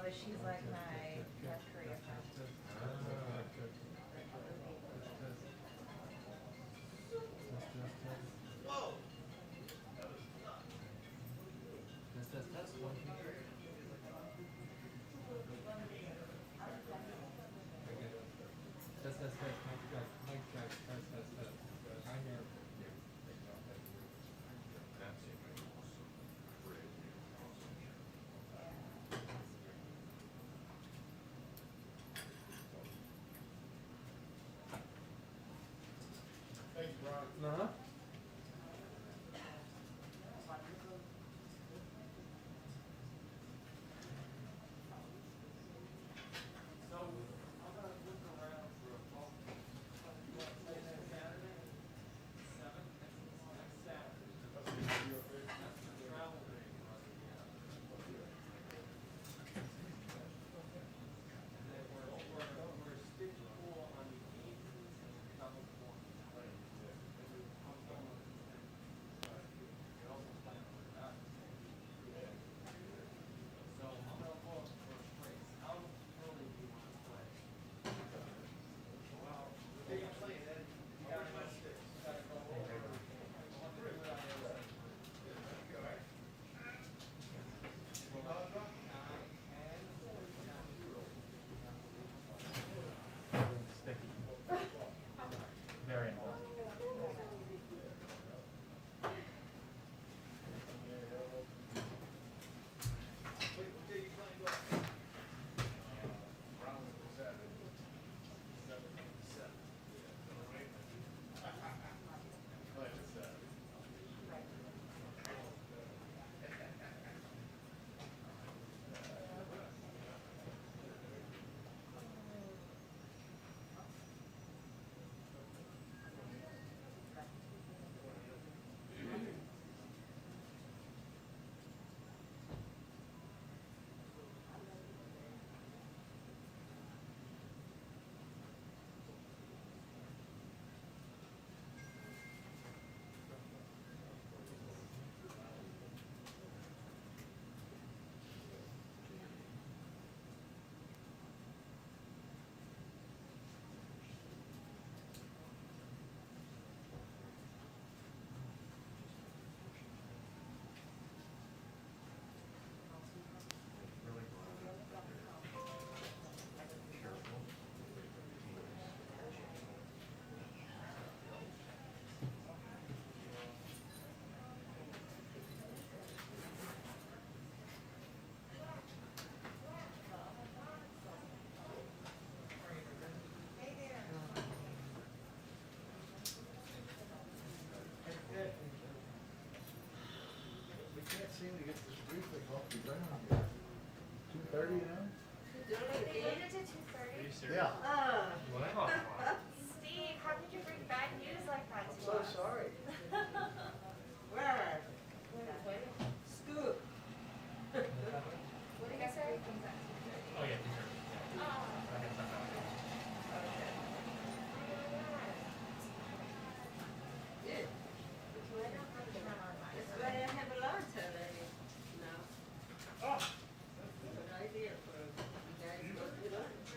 but she's like my North Korea friend. Whoa! Test. 1, 2, 3. Test. Mic check. Test. I'm here. Thanks, Brian. Uh-huh. So, I'm gonna look around for a ball. You want to play that Saturday? 7? Next Saturday. That's the travel day for us, yeah. And then we're stick pool on the 8th and double pool on the 9th. So I'm gonna look for a place. How early do you want to play? Well, they can play it. You gotta go over. Sticky. Very important. Wait, what day you playing what? Round with Saturday. 7. Playing it Saturday. We can't seem to get this briefing off the ground yet. 2:30 now? They made it to 2:30. Yeah. What? Steve, how could you bring bad news like that I'm to so us? sorry. Where? Scoop. What did you say? Oh, yeah, dessert. Oh. I had stuff out there. Yeah. That's why I have a lunch already now. Oh, Good idea for you guys to go to lunch.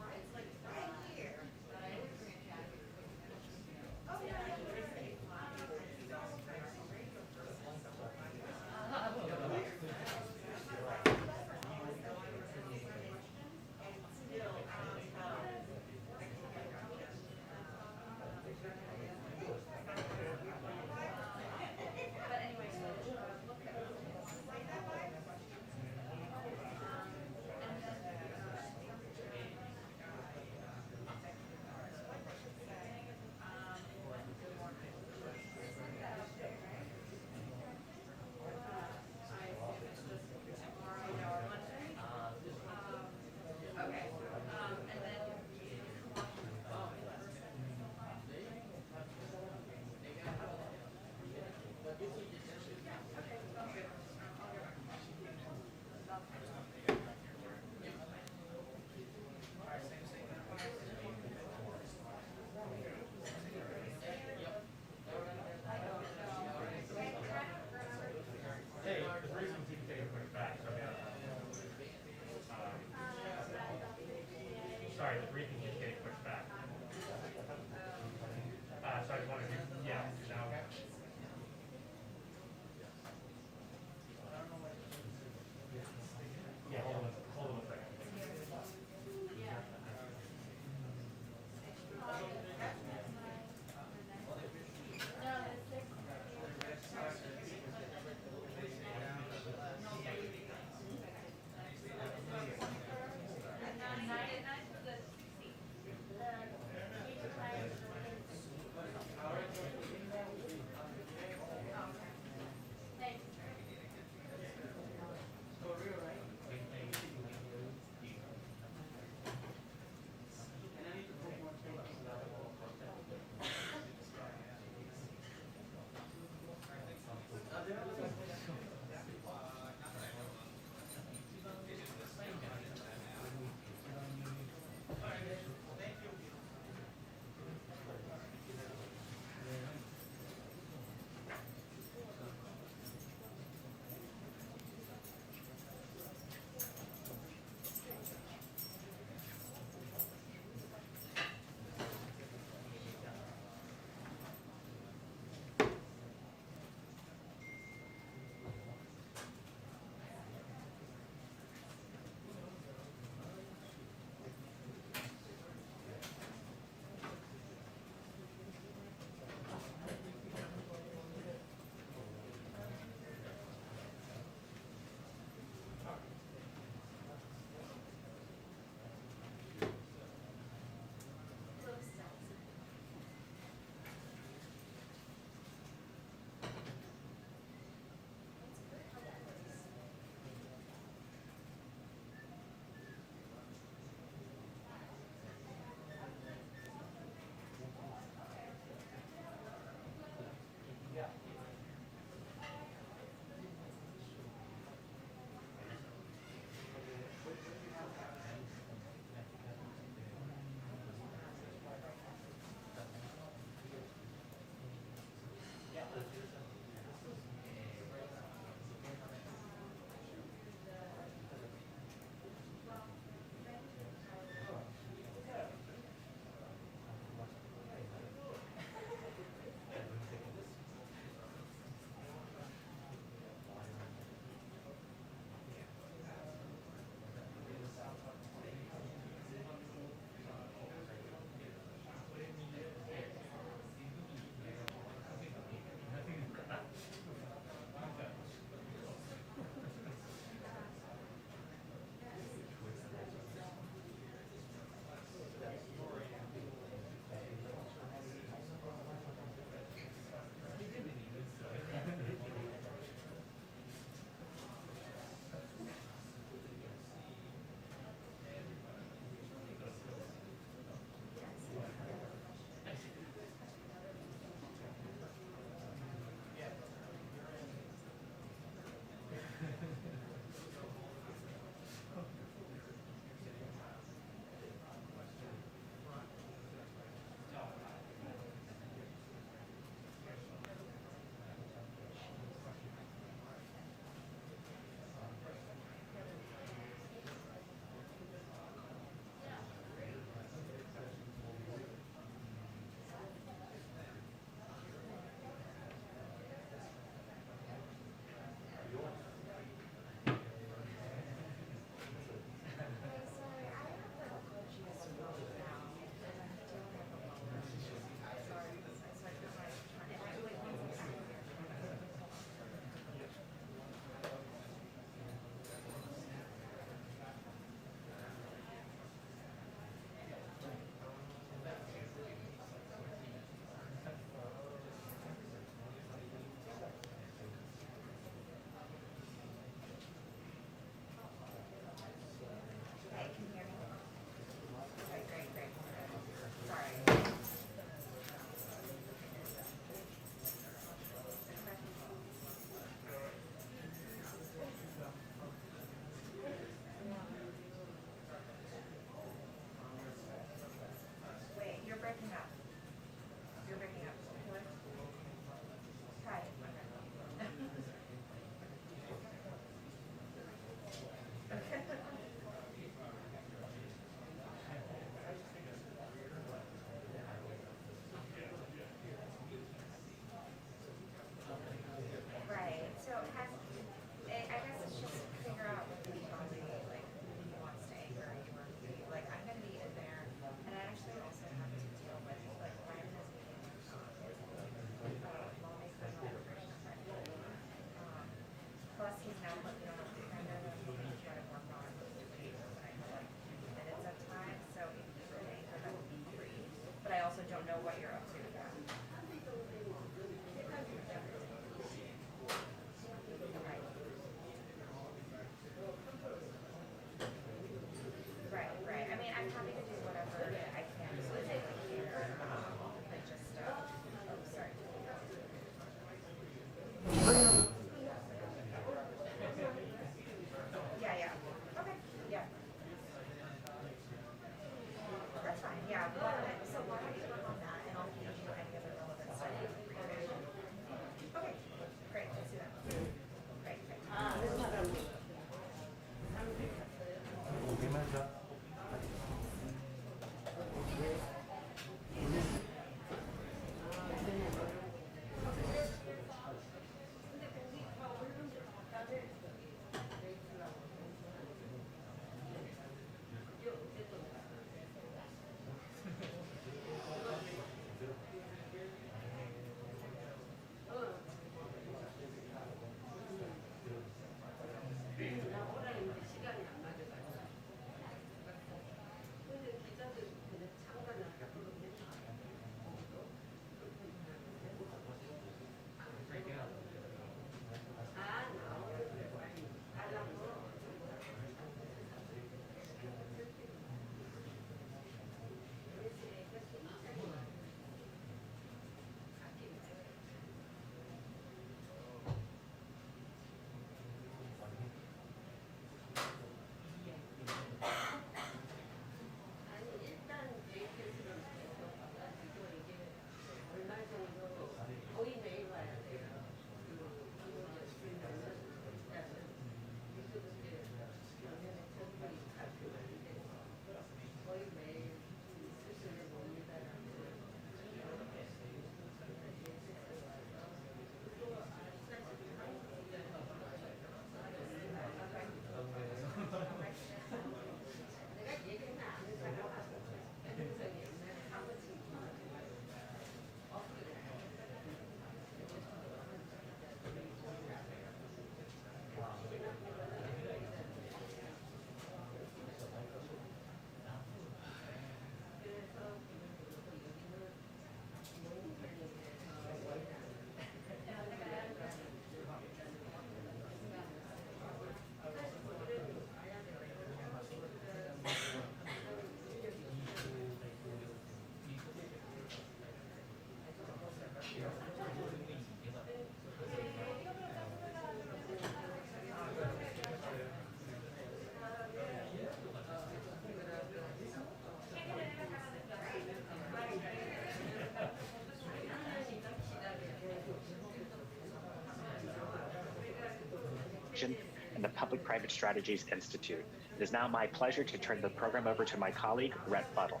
Action and the Public-Private Strategies Institute. It is now my pleasure to turn the program over to my colleague, Rhett Buttle.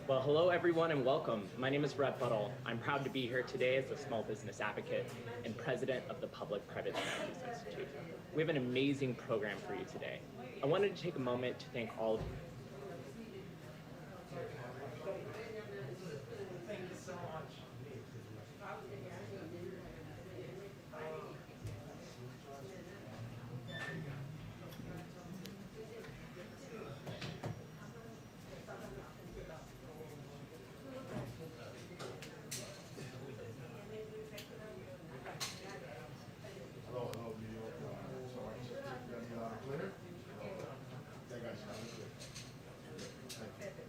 Well, hello everyone and welcome. My name is Rhett Buttle. I'm proud to be here today as a small business advocate and president of the Public-Private Strategies Institute. We have an amazing program for you today. I wanted to take a moment to thank all of you. Thank you so much. Hello, New York. Sorry, you got me on clear? That guy's not clear. Thank you.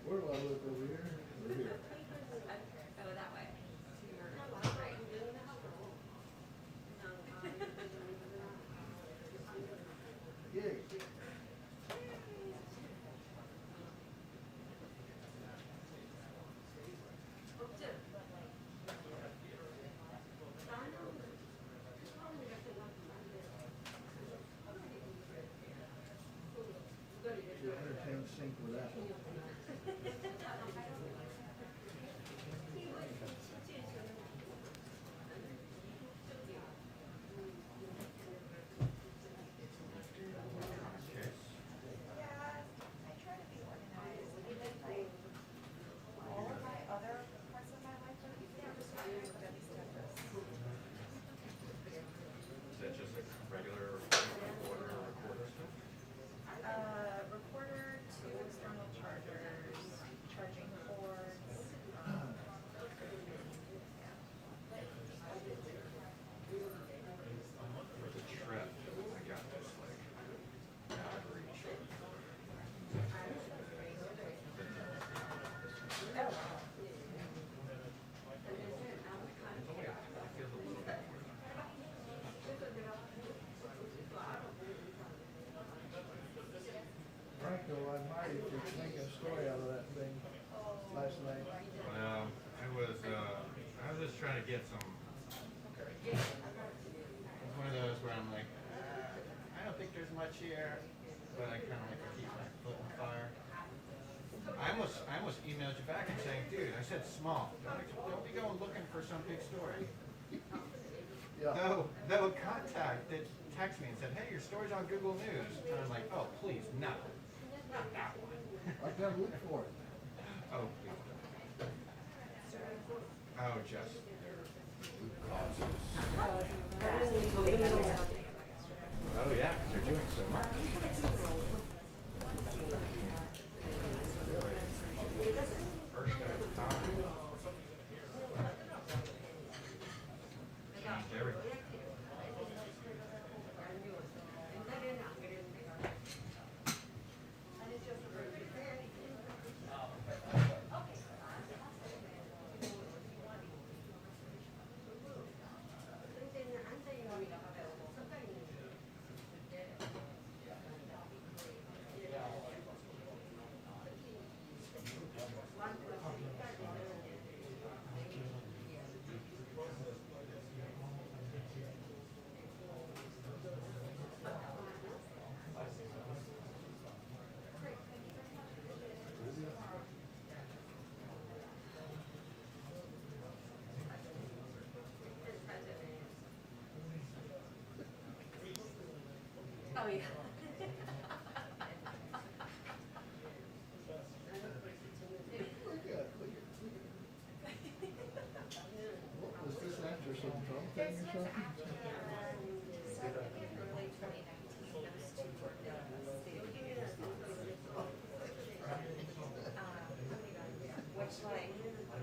Where do I look over here? Over here. Go that way. Yay. Your entertainment sync with that one. Yeah, I try to be organized. Even like all of my other parts of my life are just really stuff. Is that just like regular recorder or recorder stuff? Recorder, 2 external chargers, charging cords. For the trip, I got this like battery charger. Franco, I admire you for making a story out of that thing last night. Well, I was just trying to get some. It's one of those where I'm like, I don't think there's much here, but I kind of like to keep my foot in the fire. I almost emailed you back and saying, dude, I said small. Don't be going looking for some big story. Yeah. Though a contact that texted me and said, hey, your story's on Google News. And I'm like, oh, please, no. Not that one. I gotta look for it. Oh, please. Oh, just. Oh, yeah, 'cause they're doing so much. First at a time. Changed everything. Oh, yeah. What was this after some Trump thing or something? Started in early 2019, those two were in the State of the Union response. Which like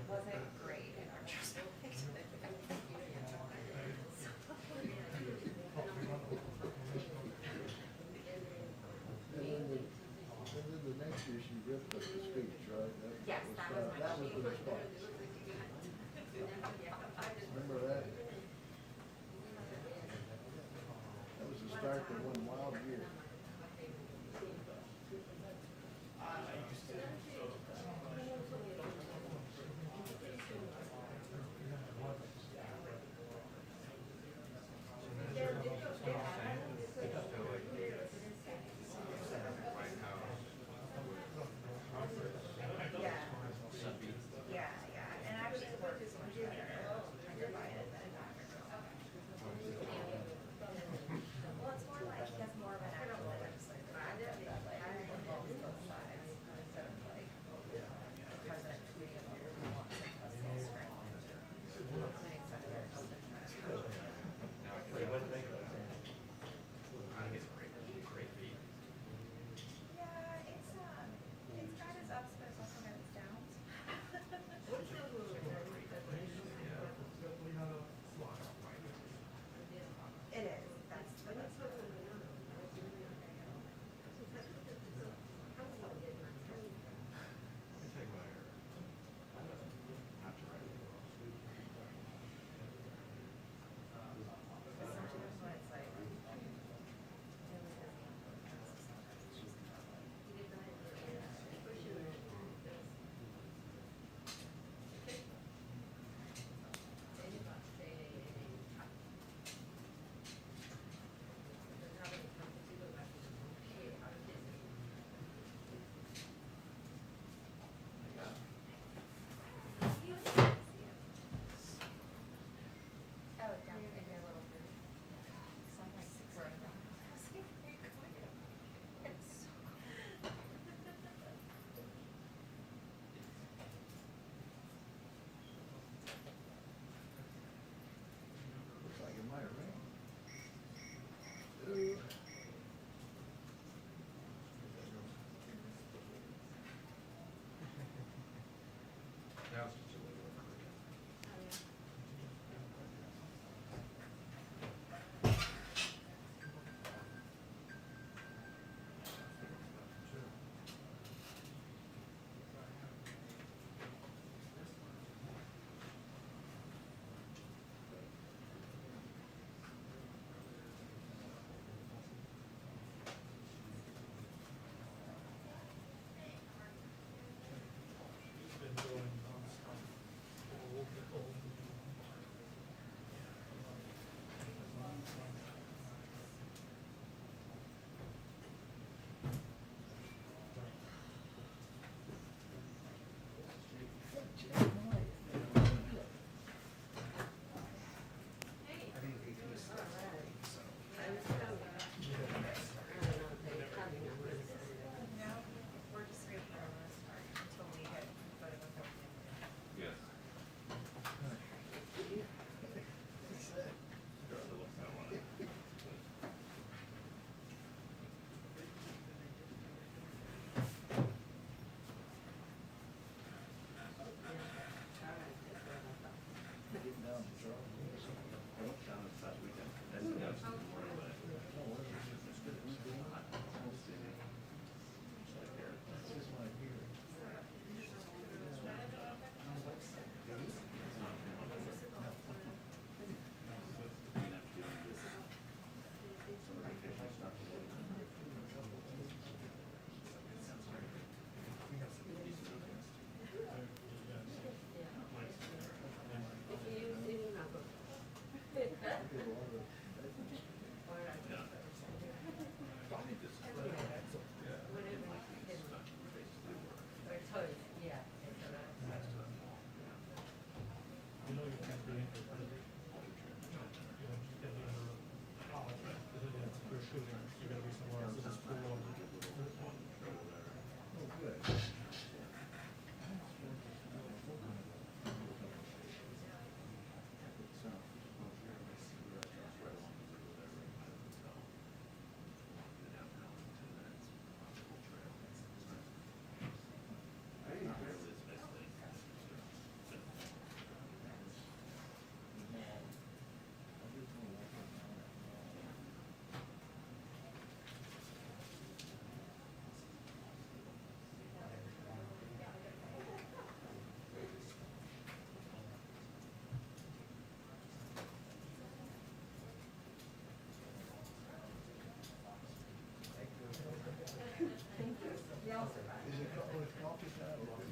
wasn't great in retrospect. And then the next year she ripped up the speech, right? Yes, that was my that was the response. Remember that?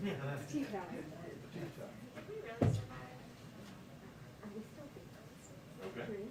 Tea time. Did we really survive? Are we still big friends? Okay. Three?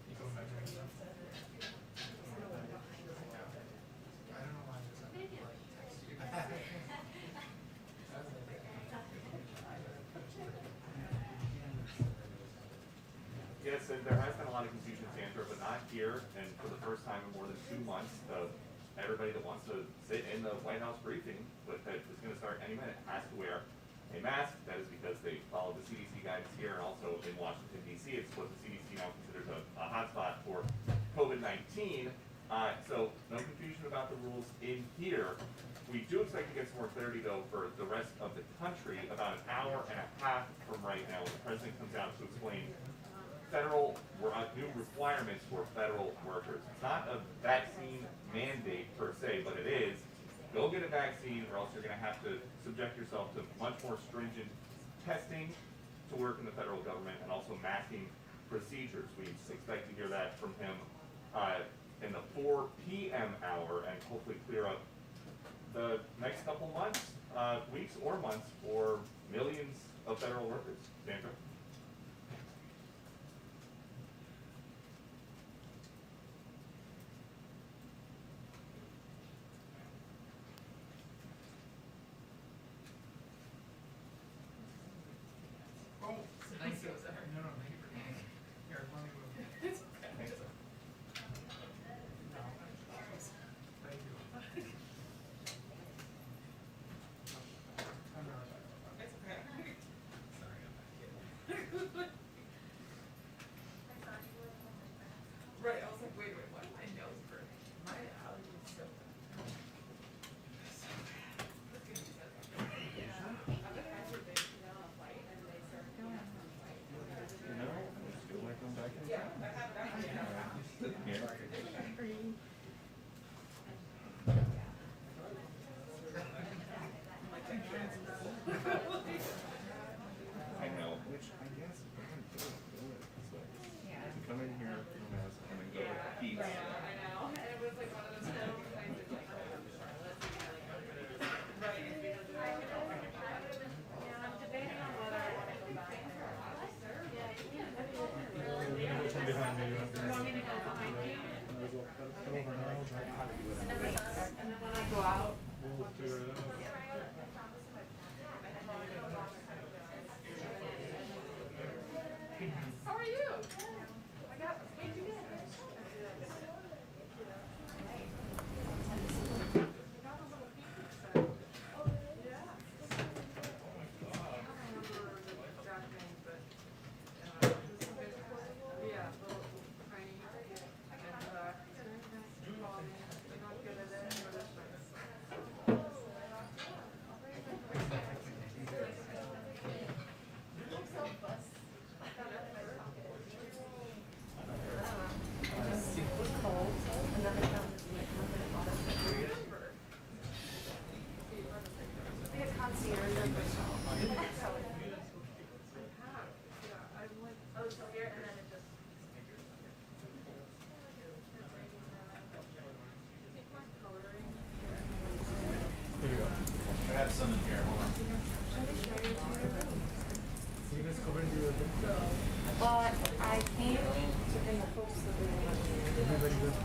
You going back there yourself? I don't know why it's up. Yes, and there has been a lot of confusion, Sandra, but not here, and for the first time in more than 2 months, everybody that wants to sit in the White House briefing, but that is gonna start any minute, has to wear a mask. That is because they follow the CDC guidance here, and also in Washington DC, it's what the CDC now considers a hotspot for COVID-19. So no confusion about the rules in here. We do expect to get some more clarity though for the rest of the country about an hour and a half from right now when the president comes out to explain federal new requirements for federal workers. It's not a vaccine mandate per se, but it is go get a vaccine or else you're gonna have to subject yourself to much more stringent testing to work in the federal government and also masking procedures. We expect to hear that from him in the 4 p.m. hour and hopefully clear up the next couple months, weeks or months for millions of federal workers. Sandra? Oh, thank you. No, no, thank you for coming. Here, let me move. Thanks. No. Thank you. I'm really sorry. It's okay. Sorry, I'm back. Right, I was like, wait, why did my nose burn? My allergy is so bad. Let's get these out. I've been actually been on a flight and they served me on a flight. No, I feel like I'm back in Yeah, I have that. here. I know, which I guess if I'm gonna do it. So, to come in here, no mask, and then go with the heat. I know, and it was like one of those little kinds of like, right, because I'm debating on whether I wanna go back there. Which one behind me? You want me to go behind you? And then when I go out. We'll figure it out. How are you? I got, wait, you did. Here you go. I have some in here, hold on. You guys covered your thing? But I came to bring the folks that we want. Everybody good?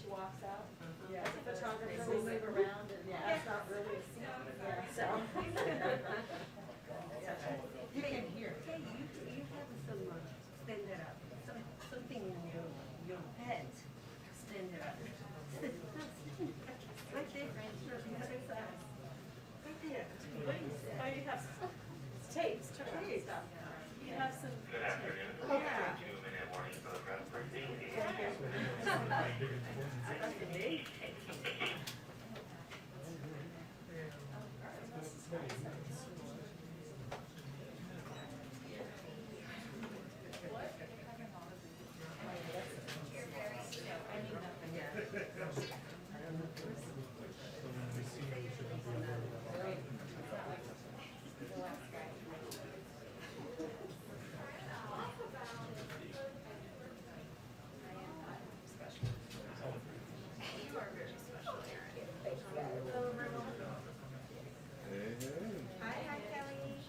she walks out. Yeah, as a photographer, we move around and that's not really a scene. Yeah, so. You can hear. Hey, you have some, stand it up, something in your head, stand it up. Right there, the other side. Right there. Oh, you have tapes, turn on stuff. You have some. Good afternoon. Yeah. 2-minute warning for the press briefing. Hi, Kelly.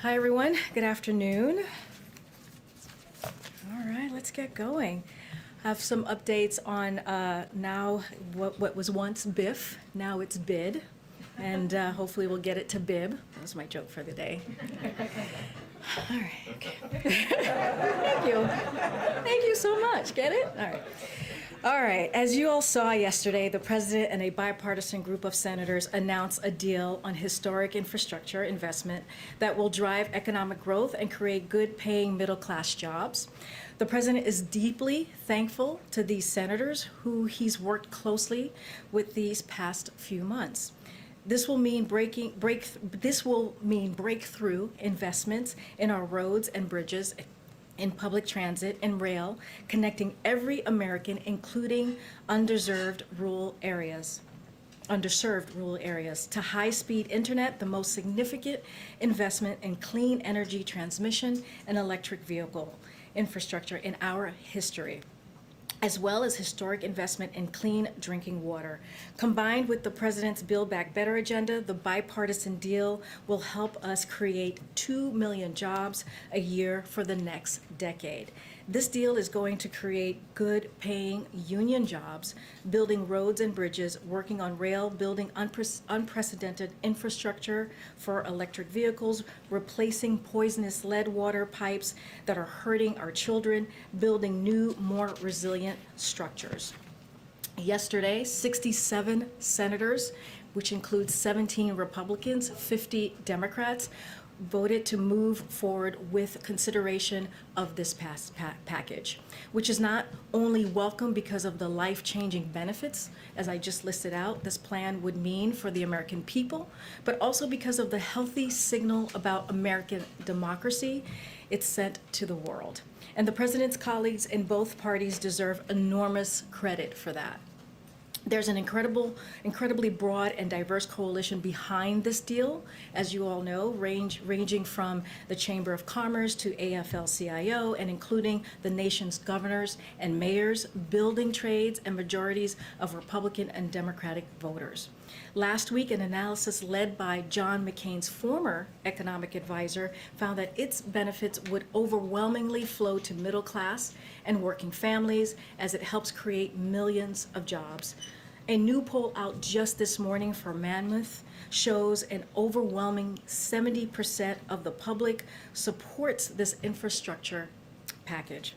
Hi, everyone. Good afternoon. All right, let's get going. I have some updates on now what was once BIF, now it's BID, and hopefully we'll get it to BIB. That was my joke for the day. All right, okay. Thank you. Thank you so much. Get it? All right. All right, as you all saw yesterday, the president and a bipartisan group of senators announced a deal on historic infrastructure investment that will drive economic growth and create good-paying middle-class jobs. The president is deeply thankful to these senators who he's worked closely with these past few months. This will mean breakthrough investments in our roads and bridges, in public transit and rail, connecting every American, including underserved rural areas, to high-speed internet, the most significant investment in clean energy transmission and electric vehicle infrastructure in our history, as well as historic investment in clean drinking water. Combined with the president's Build Back Better agenda, the bipartisan deal will help us create 2 million jobs a year for the next decade. This deal is going to create good-paying union jobs, building roads and bridges, working on rail, building unprecedented infrastructure for electric vehicles, replacing poisonous lead water pipes that are hurting our children, building new, more resilient structures. Yesterday, 67 senators, which includes 17 Republicans, 50 Democrats, voted to move forward with consideration of this package, which is not only welcome because of the life-changing benefits, as I just listed out, this plan would mean for the American people, but also because of the healthy signal about American democracy it's sent to the world. And the president's colleagues in both parties deserve enormous credit for that. There's an incredibly broad and diverse coalition behind this deal, as you all know, ranging from the Chamber of Commerce to AFL-CIO and including the nation's governors and mayors, building trades, and majorities of Republican and Democratic voters. Last week, an analysis led by John McCain's former economic advisor found that its benefits would overwhelmingly flow to middle class and working families as it helps create millions of jobs. A new poll out just this morning for Monmouth shows an overwhelming 70% of the public supports this infrastructure package.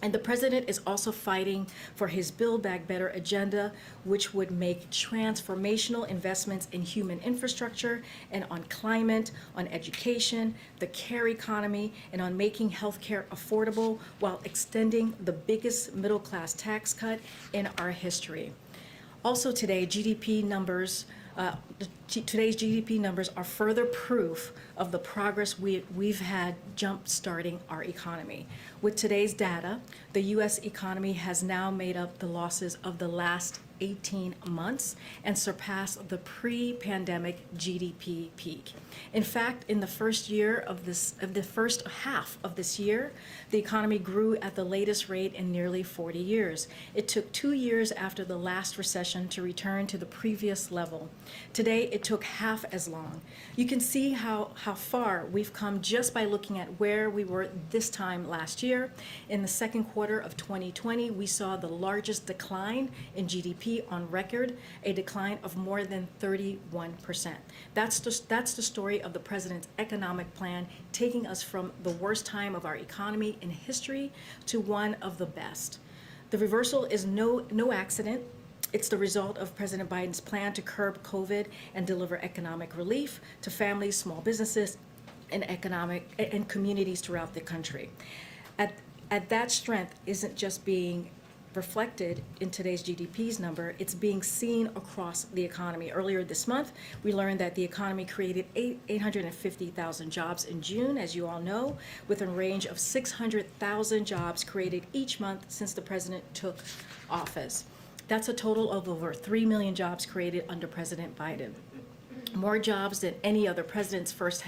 And the president is also fighting for his Build Back Better agenda, which would make transformational investments in human infrastructure and on climate, on education, the care economy, and on making healthcare affordable while extending the biggest middle-class tax cut in our history. Also today, today's GDP numbers are further proof of the progress we've had jump-starting our economy. With today's data, the U.S. economy has now made up the losses of the last 18 months and surpassed the pre-pandemic GDP peak. In fact, in the first half of this year, the economy grew at the latest rate in nearly 40 years. It took 2 years after the last recession to return to the previous level. Today, it took half as long. You can see how far we've come just by looking at where we were this time last year. In the second quarter of 2020, we saw the largest decline in GDP on record, a decline of more than 31%. That's the story of the president's economic plan, taking us from the worst time of our economy in history to one of the best. The reversal is no accident. It's the result of President Biden's plan to curb COVID and deliver economic relief to families, small businesses, and communities throughout the country. At that strength isn't just being reflected in today's GDP's number, it's being seen across the economy. Earlier this month, we learned that the economy created 850,000 jobs in June, as you all know, with a range of 600,000 jobs created each month since the president took office. That's a total of over 3 million jobs created under President Biden. More jobs than any other president's first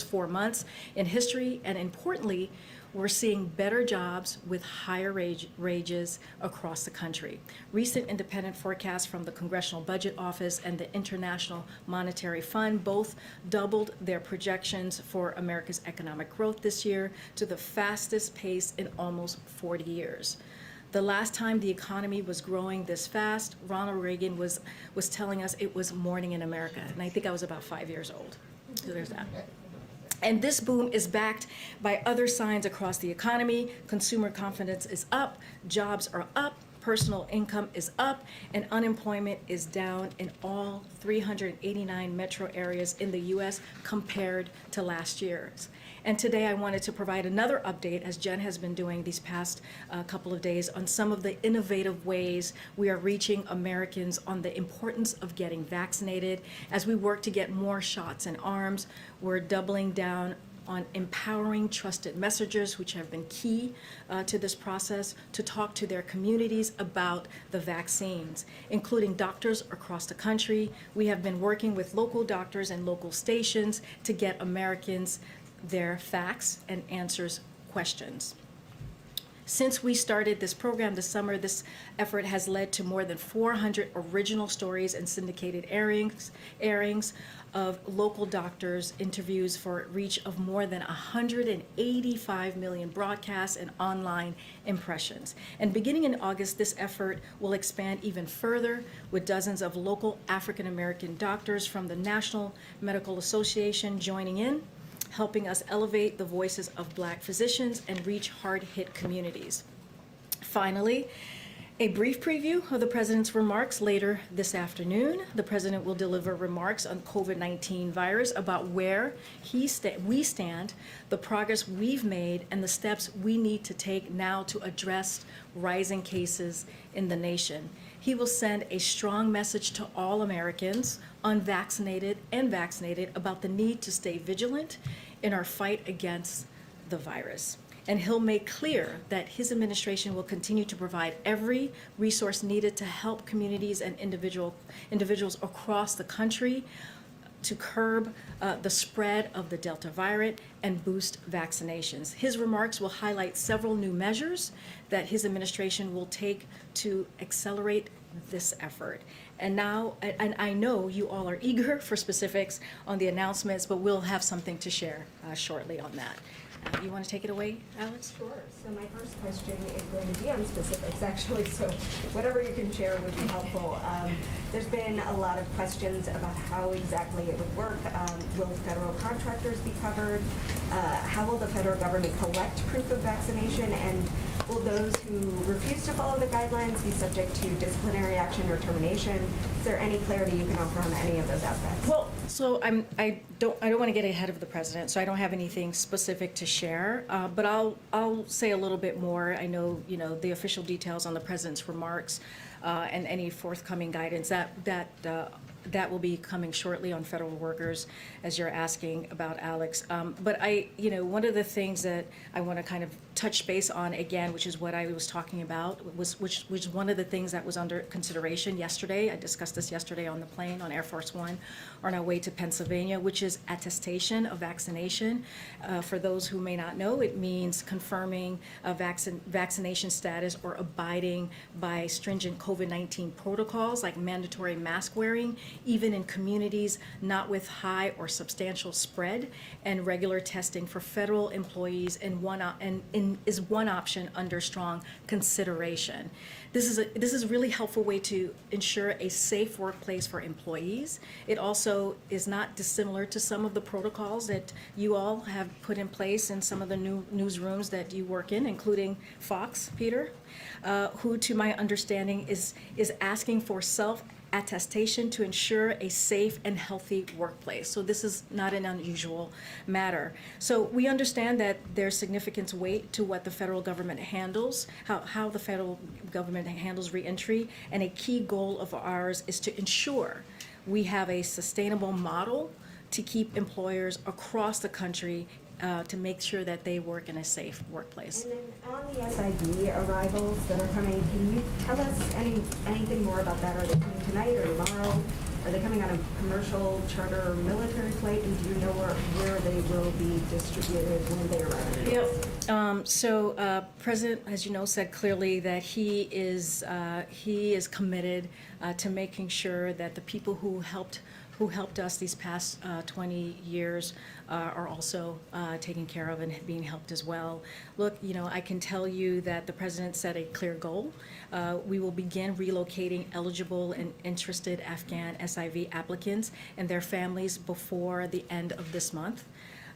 4 months in history, and importantly, we're seeing better jobs with higher wages across the country. Recent independent forecasts from the Congressional Budget Office and the International Monetary Fund both doubled their projections for America's economic growth this year to the fastest pace in almost 40 years. The last time the economy was growing this fast, Ronald Reagan was telling us it was morning in America, and I think I was about 5 years old. So there's that. And this boom is backed by other signs across the economy. Consumer confidence is up, jobs are up, personal income is up, and unemployment is down in all 389 metro areas in the U.S. compared to last year's. And today I wanted to provide another update, as Jen has been doing these past couple of days, on some of the innovative ways we are reaching Americans on the importance of getting vaccinated. As we work to get more shots in arms, we're doubling down on empowering trusted messengers, which have been key to this process, to talk to their communities about the vaccines, including doctors across the country. We have been working with local doctors and local stations to get Americans their facts and answers questions. Since we started this program this summer, this effort has led to more than 400 original stories and syndicated airings of local doctors' interviews for reach of more than 185 million broadcasts and online impressions. And beginning in August, this effort will expand even further with dozens of local African American doctors from the National Medical Association joining in, helping us elevate the voices of Black physicians and reach hard-hit communities. Finally, A brief preview of the President's remarks later this afternoon. The President will deliver remarks on COVID-19 virus about where we stand, the progress we've made, and the steps we need to take now to address rising cases in the nation. He will send a strong message to all Americans, unvaccinated and vaccinated, about the need to stay vigilant in our fight against the virus. And he'll make clear that his administration will continue to provide every resource needed to help communities and individuals across the country to curb the spread of the Delta variant and boost vaccinations. His remarks will highlight several new measures that his administration will take to accelerate this effort. And now, and I know you all are eager for specifics on the announcements, but we'll have something to share shortly on that. You want to take it away, Alex? Sure. So my first question is going to be on specifics, actually, so whatever you can share would be helpful. There's been a lot of questions about how exactly it would work. Will federal contractors be covered? How will the federal government collect proof of vaccination? And will those who refuse to follow the guidelines be subject to disciplinary action or termination? Is there any clarity you can offer on any of those aspects? Well, so I don't want to get ahead of the President, so I don't have anything specific to share. But I'll say a little bit more. I know the official details on the President's remarks and any forthcoming guidance that will be coming shortly on federal workers, as you're asking about, Alex. But one of the things that I want to kind of touch base on again, which is what I was talking about, which was one of the things that was under consideration yesterday. I discussed this yesterday on the plane on Air Force One on our way to Pennsylvania, which is attestation of vaccination. For those who may not know, it means confirming a vaccination status or abiding by stringent COVID-19 protocols like mandatory mask wearing, even in communities not with high or substantial spread, and regular testing for federal employees is one option under strong consideration. This is a really helpful way to ensure a safe workplace for employees. It also is not dissimilar to some of the protocols that you all have put in place in some of the new newsrooms that you work in, including Fox, Peter, who, to my understanding, is asking for self-attestation to ensure a safe and healthy workplace. So this is not an unusual matter. So we understand that there's significant weight to what the federal government handles, how the federal government handles reentry, and a key goal of ours is to ensure we have a sustainable model to keep employers across the country to make sure that they work in a safe workplace. And then on the SID arrivals that are coming, can you tell us anything more about that? Are they coming tonight or tomorrow? Are they coming on a commercial, charter, or military flight? And do you know where they will be distributed when they arrive? Yep. So President, as you know, said clearly that he is committed to making sure that the people who helped us these past 20 years are also taken care of and being helped as well. Look, I can tell you that the President set a clear goal. We will begin relocating eligible and interested Afghan SIV applicants and their families before the end of this month.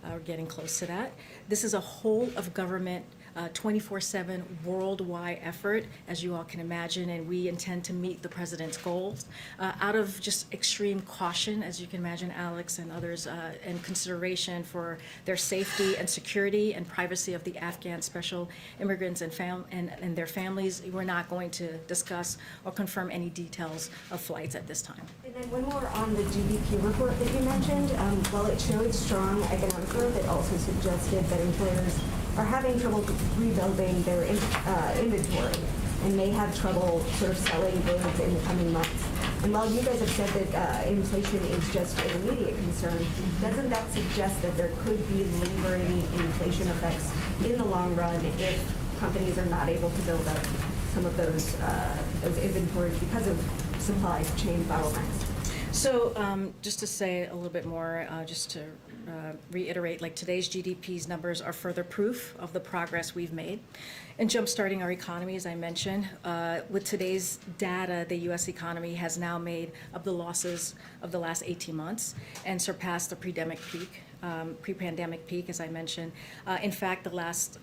We're getting close to that. This is a whole of government 24/7 worldwide effort, as you all can imagine, and we intend to meet the President's goals out of just extreme caution, as you can imagine, Alex and others, and consideration for their safety and security and privacy of the Afghan special immigrants and their families. We're not going to discuss or confirm any details of flights at this time. And then one more on the GDP report that you mentioned. While it showed strong economic growth, it also suggested that employers are having trouble rebuilding their inventory and may have trouble sort of selling goods in the coming months. And while you guys have said that inflation is just an immediate concern, doesn't that suggest that there could be lingering inflation effects in the long run if companies are not able to build up some of those inventories because of supply chain bottlenecks? So just to say a little bit more, just to reiterate, like today's GDP's numbers are further proof of the progress we've made and jumpstarting our economy, as I mentioned. With today's data, the U.S. economy has now made up the losses of the last 18 months and surpassed the pre-pandemic peak, as I mentioned. In fact, the last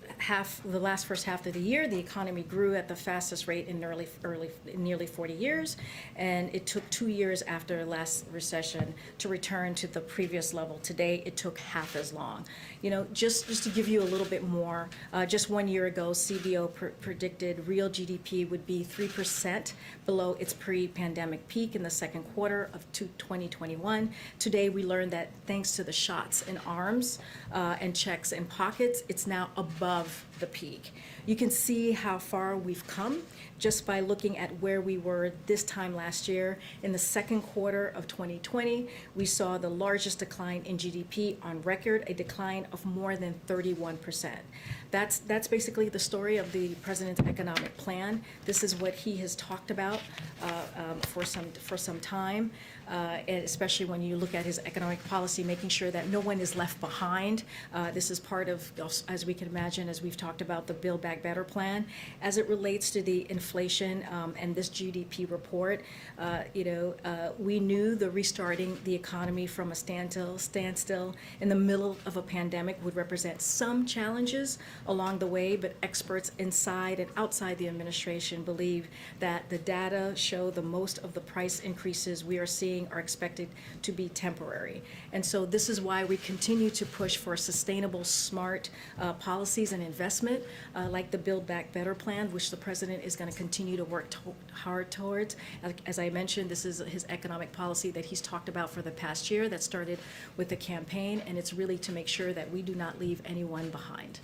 first half of the year, the economy grew at the fastest rate in nearly 40 years, and it took 2 years after last recession to return to the previous level. Today, it took half as long. You know, just to give you a little bit more, just 1 year ago, CBO predicted real GDP would be 3% below its pre-pandemic peak in the second quarter of 2021. Today, we learned that thanks to the shots in arms and checks in pockets, it's now above the peak. You can see how far we've come just by looking at where we were this time last year. In the second quarter of 2020, we saw the largest decline in GDP on record, a decline of more than 31%. That's basically the story of the president's economic plan. This is what he has talked about for some time, and especially when you look at his economic policy, making sure that no one is left behind. This is part of, as we can imagine, as we've talked about, the Build Back Better plan. As it relates to the inflation and this GDP report, we knew the restarting the economy from a standstill in the middle of a pandemic would represent some challenges along the way, but experts inside and outside the administration believe that the data show the most of the price increases we are seeing are expected to be temporary. And so this is why we continue to push for sustainable, smart policies and investment, like the Build Back Better plan, which the president is going to continue to work hard towards. As I mentioned, this is his economic policy that he's talked about for the past year that started with the campaign, and it's really to make sure that we do not leave anyone behind.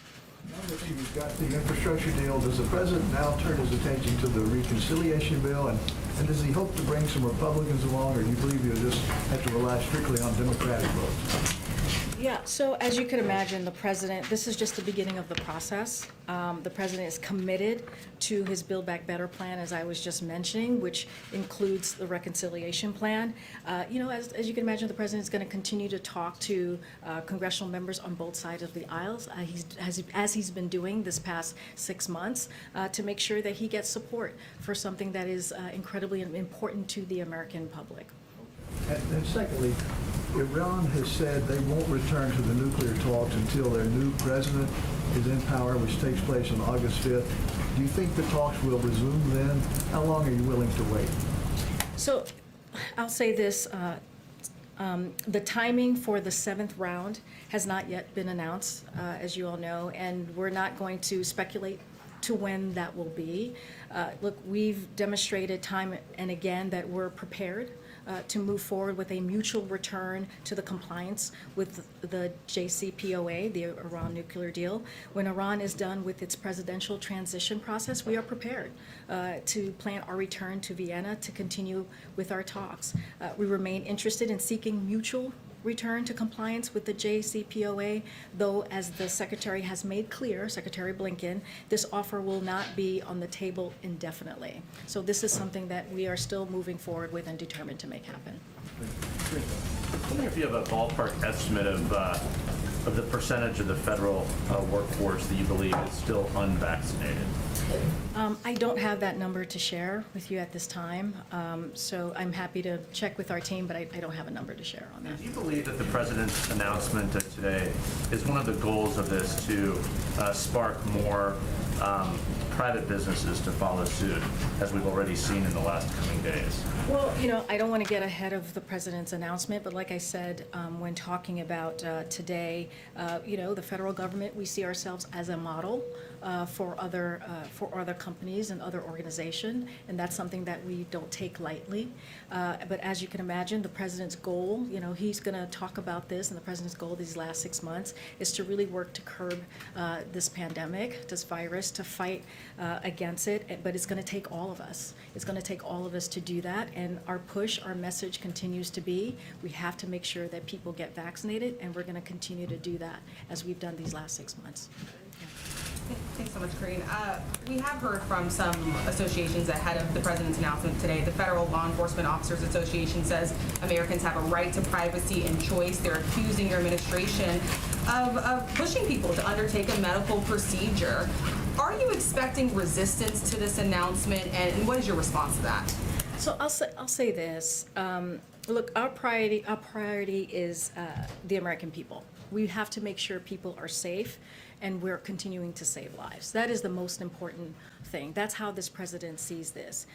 Now that you've got the infrastructure deal, does the president now turn his attention to the reconciliation bill, and does he hope to bring some Republicans along, or do you believe you'll just have to rely strictly on Democratic votes? Yeah, so as you can imagine, the president, this is just the beginning of the process. The president is committed to his Build Back Better plan, as I was just mentioning, which includes the reconciliation plan. As you can imagine, the president is going to continue to talk to congressional members on both sides of the aisles, as he's been doing this past 6 months, to make sure that he gets support for something that is incredibly important to the American public. And secondly, Iran has said they won't return to the nuclear talks until their new president is in power, which takes place on August 5th. Do you think the talks will resume then? How long are you willing to wait? So I'll say this. The timing for the 7th round has not yet been announced, as you all know, and we're not going to speculate to when that will be. Look, we've demonstrated time and again that we're prepared to move forward with a mutual return to the compliance with the JCPOA, the Iran nuclear deal. When Iran is done with its presidential transition process, we are prepared to plan our return to Vienna to continue with our talks. We remain interested in seeking mutual return to compliance with the JCPOA, though, as the Secretary has made clear, Secretary Blinken, this offer will not be on the table indefinitely. So this is something that we are still moving forward with and determined to make happen. I wonder if you have a ballpark estimate of the percentage of the federal workforce that you believe is still unvaccinated. I don't have that number to share with you at this time, so I'm happy to check with our team, but I don't have a number to share on that. Do you believe that the president's announcement today is one of the goals of this to spark more private businesses to follow suit, as we've already seen in the last coming days? Well, I don't want to get ahead of the president's announcement, but like I said, when talking about today, the federal government, we see ourselves as a model for other companies and other organizations, and that's something that we don't take lightly. But as you can imagine, the president's goal, he's going to talk about this, and the president's goal these last 6 months is to really work to curb this pandemic, this virus, to fight against it. But it's going to take all of us. It's going to take all of us to do that. And our message continues to be, we have to make sure that people get vaccinated, and we're going to continue to do that as we've done these last 6 months. Thanks so much, Karine. We have heard from some associations ahead of the president's announcement today. The Federal Law Enforcement Officers Association says Americans have a right to privacy and choice. They're accusing your administration of pushing people to undertake a medical procedure. Are you expecting resistance to this announcement, and what is your response to that? So I'll say this. Look, our priority is the American people. We have to make sure people are safe, and we're continuing to save lives. That is the most important thing. That's how this president sees this.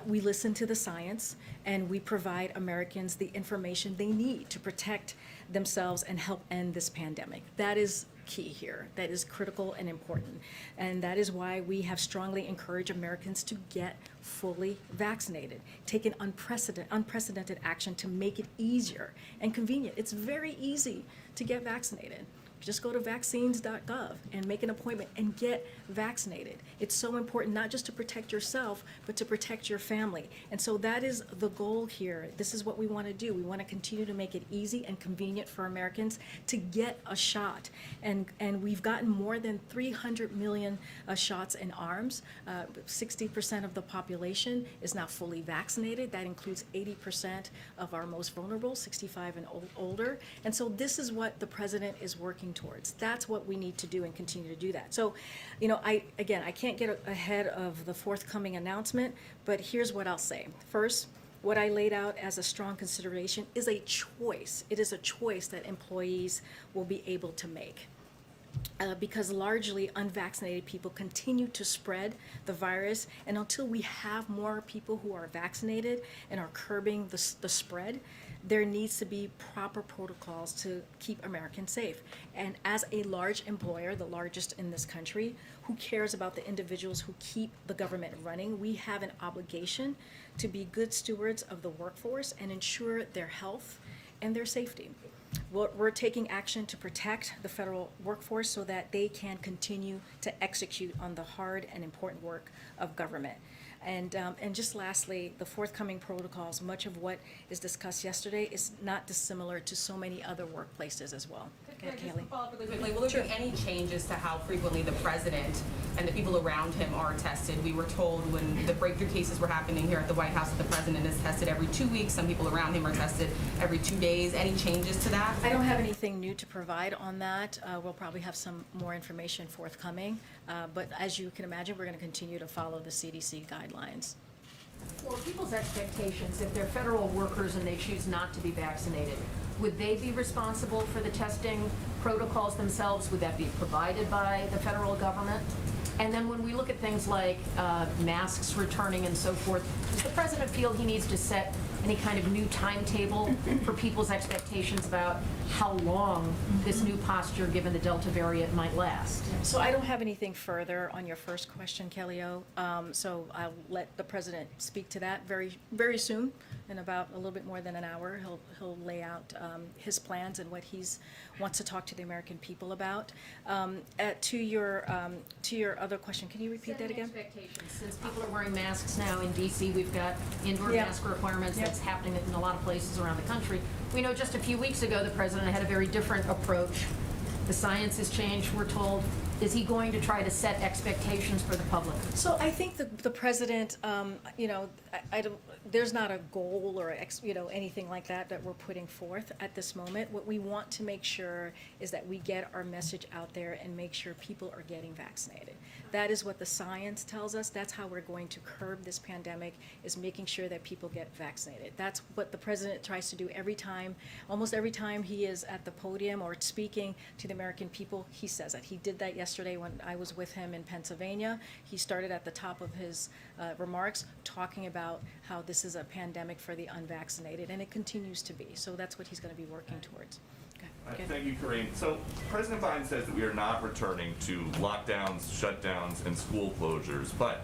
We listen to the science, and we provide Americans the information they need to protect themselves and help end this pandemic. That is key here. That is critical and important. And that is why we have strongly encouraged Americans to get fully vaccinated, take an unprecedented action to make it easier and convenient. It's very easy to get vaccinated. Just go to vaccines.gov and make an appointment and get vaccinated. It's so important, not just to protect yourself, but to protect your family. And so that is the goal here. This is what we want to do. We want to continue to make it easy and convenient for Americans to get a shot. And we've gotten more than 300 million shots in arms. 60% of the population is now fully vaccinated. That includes 80% of our most vulnerable, 65 and older. And so this is what the president is working towards. That's what we need to do and continue to do that. So, I can't get ahead of the forthcoming announcement, but here's what I'll say. First, what I laid out as a strong consideration is a choice. It is a choice that employees will be able to make. Because largely unvaccinated people continue to spread the virus, and until we have more people who are vaccinated and are curbing the spread, there needs to be proper protocols to keep Americans safe. And as a large employer, the largest in this country, who cares about the individuals who keep the government running, we have an obligation to be good stewards of the workforce and ensure their health and their safety. We're taking action to protect the federal workforce so that they can continue to execute on the hard and important work of government. And just lastly, the forthcoming protocols, much of what is discussed yesterday is not dissimilar to so many other workplaces as well. Just to follow up really quickly, will there be any changes to how frequently the president and the people around him are tested? We were told when the breakthrough cases were happening here at the White House that the president is tested every 2 weeks. Some people around him are tested every 2 days. Any changes to that? I don't have anything new to provide on that. We'll probably have some more information forthcoming. But as you can imagine, we're going to continue to follow the CDC guidelines. For people's expectations, if they're federal workers and they choose not to be vaccinated, would they be responsible for the testing protocols themselves? Would that be provided by the federal government? And then when we look at things like masks returning and so forth, does the president feel he needs to set any kind of new timetable for people's expectations about how long this new posture, given the Delta variant, might last? So I don't have anything further on your first question, Kellyo. So I'll let the president speak to that very, very soon. In about a little bit more than an hour, he'll lay out his plans and what he's wants to talk to the American people about. To your other question, can you repeat that again? Expectations. Since people are wearing masks now in D.C., we've got indoor mask requirements. That's happening in a lot of places around the country. We know just a few weeks ago the president had a very different approach. The science has changed, we're told. Is he going to try to set expectations for the public? So I think the president, I don't. There's not a goal or anything like that we're putting forth at this moment. What we want to make sure is that we get our message out there and make sure people are getting vaccinated. That is what the science tells us. That's how we're going to curb this pandemic, is making sure that people get vaccinated. That's what the president tries to do every time, almost every time he is at the podium or speaking to the American people, he says it. He did that yesterday when I was with him in Pennsylvania. He started at the top of his remarks talking about how this is a pandemic for the unvaccinated, and it continues to be. So that's what he's going to be working towards. Okay. Thank you, Karine. So President Biden says that we are not returning to lockdowns, shutdowns, and school closures, but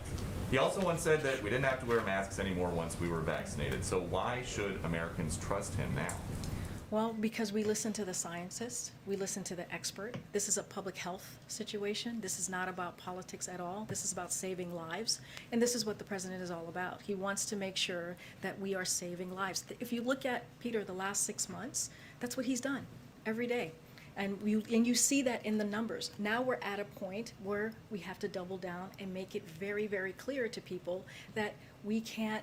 he also once said that we didn't have to wear masks anymore once we were vaccinated. So why should Americans trust him now? Well, because we listen to the scientists, we listen to the expert. This is a public health situation. This is not about politics at all. This is about saving lives, and this is what the president is all about. He wants to make sure that we are saving lives. If you look at, Peter, the last 6 months, that's what he's done every day. And you see that in the numbers. Now we're at a point where we have to double down and make it very, very clear to people that we can't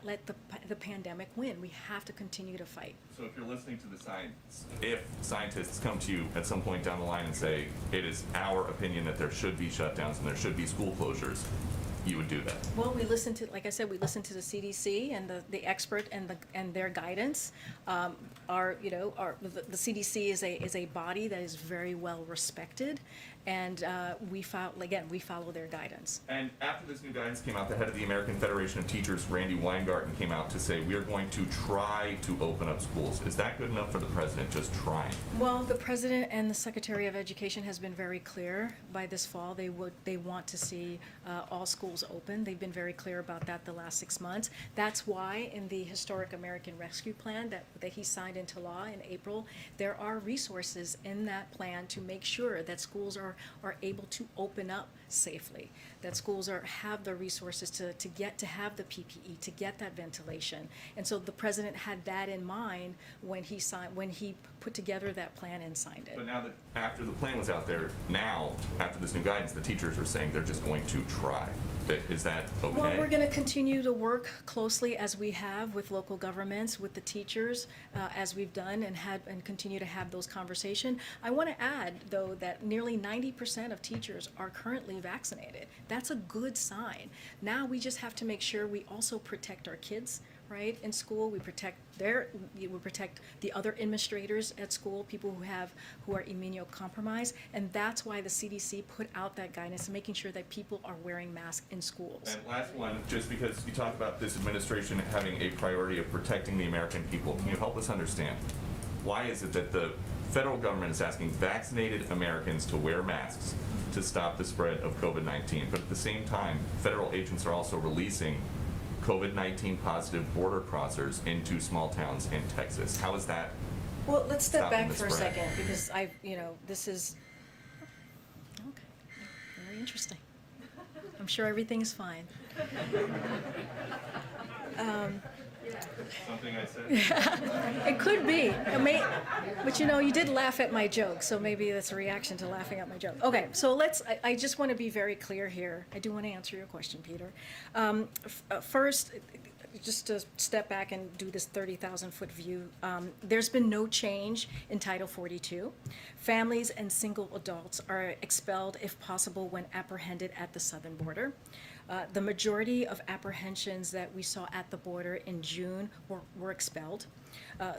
let the pandemic win. We have to continue to fight. So if you're listening to the science, if scientists come to you at some point down the line and say, it is our opinion that there should be shutdowns and there should be school closures, you would do that? Well, we listen to, like I said, we listen to the CDC and the expert and their guidance. The CDC is a body that is very well respected, and we follow their guidance. And after this new guidance came out, the head of the American Federation of Teachers, Randy Weingarten, came out to say, we are going to try to open up schools. Is that good enough for the president, just trying? Well, the president and the Secretary of Education has been very clear. By this fall, they want to see all schools open. They've been very clear about that the last 6 months. That's why in the Historic American Rescue Plan that he signed into law in April, there are resources in that plan to make sure that schools are able to open up safely, that schools have the resources to have the PPE, to get that ventilation. And so the president had that in mind when he put together that plan and signed it. But now that after the plan was out there, now after this new guidance, the teachers are saying they're just going to try. Is that okay? Well, we're going to continue to work closely as we have with local governments, with the teachers, as we've done and continue to have those conversations. I want to add, though, that nearly 90% of teachers are currently vaccinated. That's a good sign. Now we just have to make sure we also protect our kids, right, in school. We protect the other administrators at school, people who are immunocompromised, and that's why the CDC put out that guidance, making sure that people are wearing masks in schools. And last one, just because you talk about this administration having a priority of protecting the American people, can you help us understand why is it that the federal government is asking vaccinated Americans to wear masks to stop the spread of COVID-19, but at the same time, federal agents are also releasing COVID-19 positive border crossers into small towns in Texas? How is that? Well, let's step stopping back the for a spread? second, because this is, okay, very interesting. I'm sure everything's fine. Something I said? It could be. But you did laugh at my joke, so maybe that's a reaction to laughing at my joke. Okay, so I just want to be very clear here. I do want to answer your question, Peter. First, just to step back and do this 30,000-foot view, there's been no change in Title 42. Families and single adults are expelled if possible when apprehended at the southern border. The majority of apprehensions that we saw at the border in June were expelled.